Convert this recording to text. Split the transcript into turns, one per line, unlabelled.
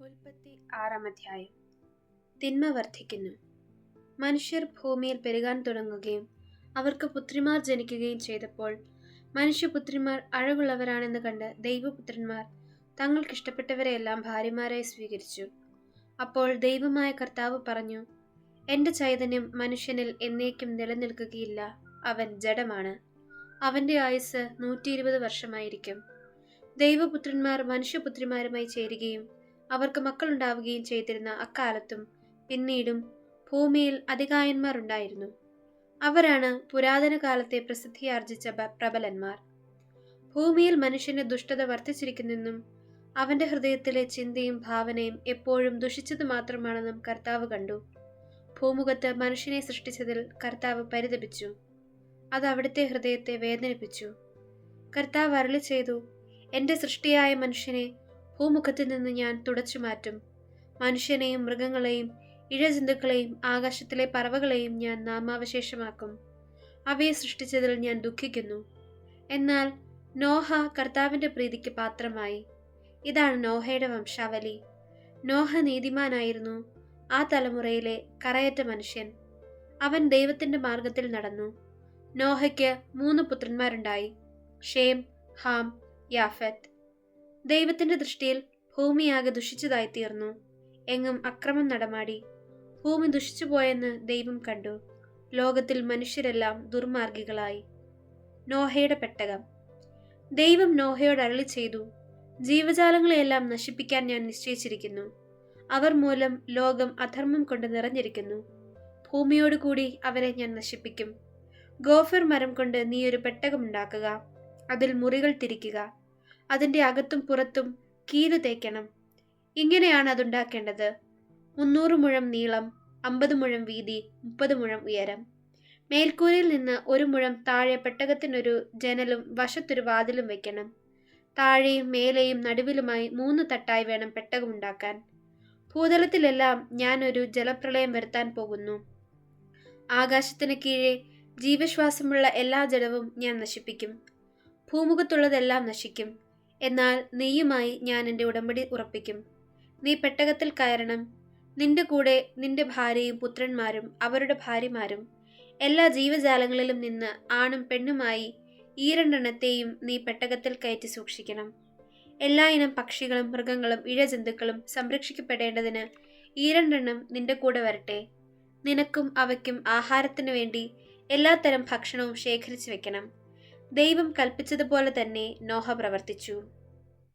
ഉൽപ്പത്തി 6-ാം അധ്യായം. തിന്മ വർദ്ധിക്കുന്നു. മനുഷ്യർ ഭൂമിയിൽ പെരുകാൻ തുടങ്ങുകയും അവർക്ക് പുത്രിമാർ ജനിക്കുകയും ചെയ്തപ്പോൾ മനുഷ്യപുത്രിമാർ അഴകുള്ളവരാണെന്ന് കണ്ട് ദൈവപുത്രന്മാർ തങ്ങൾക്കിഷ്ടപ്പെട്ടവരെയെല്ലാം ഭാര്യമാരായി സ്വീകരിച്ചു. അപ്പോൾ ദൈവമായ കർത്താവ് പറഞ്ഞു, എൻ്റെ ചൈതന്യം മനുഷ്യനിൽ എന്നേക്കും നിലനിൽക്കുകയില്ല. അവൻ ജഡമാണ്. അവൻ്റെ ആയുസ് 120 വർഷമായിരിക്കും. ദൈവപുത്രന്മാർ മനുഷ്യപുത്രിമാരുമായി ചേരുകയും അവർക്ക് മക്കളുണ്ടാവുകയും ചെയ്തിരുന്ന അക്കാലത്തും പിന്നീടും ഭൂമിയിൽ അതികായന്മാർ ഉണ്ടായിരുന്നു. അവരാണ് പുരാതന കാലത്തെ പ്രസിദ്ധിയാർജിച്ച പ്രബലന്മാർ. ഭൂമിയിൽ മനുഷ്യന്റെ ദുഷ്ടത വർദ്ധിച്ചിരിക്കുന്നെന്നും അവന്റെ ഹൃദയത്തിലെ ചിന്തയും ഭാവനയും എപ്പോഴും ദുഷിച്ചത് മാത്രമാണെന്നും കർത്താവ് കണ്ടു. ഭൂമുഖത്ത് മനുഷ്യനെ സൃഷ്ടിച്ചതിൽ കർത്താവ് പരിതപിച്ചു. അത് അവിടുത്തെ ഹൃദയത്തെ വേദനിപ്പിച്ചു. കർത്താവ് അരുളി ചെയ്തു, എൻ്റെ സൃഷ്ടിയായ മനുഷ്യനെ ഭൂമുഖത്ത് നിന്ന് ഞാൻ തുടച്ചു മാറ്റും. മനുഷ്യനെയും മൃഗങ്ങളെയും ഇഴജന്തുക്കളെയും ആകാശത്തിലെ പറവകളെയും ഞാൻ നാമാവശേഷമാക്കും. അവയെ സൃഷ്ടിച്ചതിൽ ഞാൻ ദുഃഖിക്കുന്നു. എന്നാൽ നോഹ കർത്താവിന്റെ പ്രീതിക്ക് പാത്രമായി. ഇതാണ് നോഹയുടെ വംശാവലി. നോഹ നീതിമാനായിരുന്നു, ആ തലമുറയിലെ കറയറ്റ മനുഷ്യൻ. അവൻ ദൈവത്തിന്റെ മാർഗത്തിൽ നടന്നു. നോഹയ്ക്ക് 3 പുത്രന്മാരുണ്ടായി, ഷേം, ഹാം, യാഫത്ത്. ദൈവത്തിന്റെ ദൃഷ്ടിയിൽ ഭൂമിയാകെ ദുഷിച്ചതായി തീർന്നു. എങ്ങും അക്രമം നടമാടി. ഭൂമി ദുഷിച്ചുപോയെന്ന് ദൈവം കണ്ടു. ലോകത്തിൽ മനുഷ്യരെല്ലാം ദുർമാർഗികളായി. നോഹയുടെ പെട്ടകം. ദൈവം നോഹയോട് അരുളി ചെയ്തു, ജീവജാലങ്ങളെയെല്ലാം നശിപ്പിക്കാൻ ഞാൻ നിശ്ചയിച്ചിരിക്കുന്നു. അവർ മൂലം ലോകം അധർമ്മം കൊണ്ട് നിറഞ്ഞിരിക്കുന്നു. ഭൂമിയോടുകൂടി അവരെ ഞാൻ നശിപ്പിക്കും. ഗോഫർ മരം കൊണ്ട് നീ ഒരു പെട്ടകമുണ്ടാക്കുക. അതിൽ മുറികൾ തിരിക്കുക. അതിൻ്റെ അകത്തും പുറത്തും കീല് തേക്കണം. ഇങ്ങനെയാണ് അതുണ്ടാക്കേണ്ടത്. 300 മുഴം നീളം, 50 മുഴം വീതി, 30 മുഴം ഉയരം. മേൽക്കൂരയിൽ നിന്ന് 1 മുഴം താഴെ പെട്ടകത്തിനൊരു ജനലും വശത്തൊരു വാതിലും വയ്ക്കണം. താഴെയും മേലെയും നടുവിലുമായി 3 തട്ടായി വേണം പെട്ടകമുണ്ടാക്കാൻ. ഭൂതലത്തിലെല്ലാം ഞാൻ ഒരു ജലപ്രളയം വരുത്താൻ പോകുന്നു. ആകാശത്തിന് കീഴെ ജീവശ്വാസമുള്ള എല്ലാ ജഡവും ഞാൻ നശിപ്പിക്കും. ഭൂമുഖത്തുള്ളതെല്ലാം നശിക്കും. എന്നാൽ നീയുമായി ഞാൻ എൻ്റെ ഉടമ്പടി ഉറപ്പിക്കും. നീ പെട്ടകത്തിൽ കയറണം. നിന്റെ കൂടെ നിന്റെ ഭാര്യയും പുത്രന്മാരും അവരുടെ ഭാര്യമാരും എല്ലാ ജീവജാലങ്ങളിലും നിന്ന് ആണും പെണ്ണുമായി 2 നീ പെട്ടകത്തിൽ കയറ്റി സൂക്ഷിക്കണം. എല്ലാ ഇനം പക്ഷികളും മൃഗങ്ങളും ഇഴജന്തുക്കളും സംരക്ഷിക്കപ്പെടേണ്ടതിന് 2 നിന്റെ കൂടെ വരട്ടെ. നിനക്കും അവയ്ക്കും ആഹാരത്തിനു വേണ്ടി എല്ലാത്തരം ഭക്ഷണവും ശേഖരിച്ചു വെക്കണം. ദൈവം കൽപ്പിച്ചതുപോലെ തന്നെ നോഹ പ്രവർത്തിച്ചു.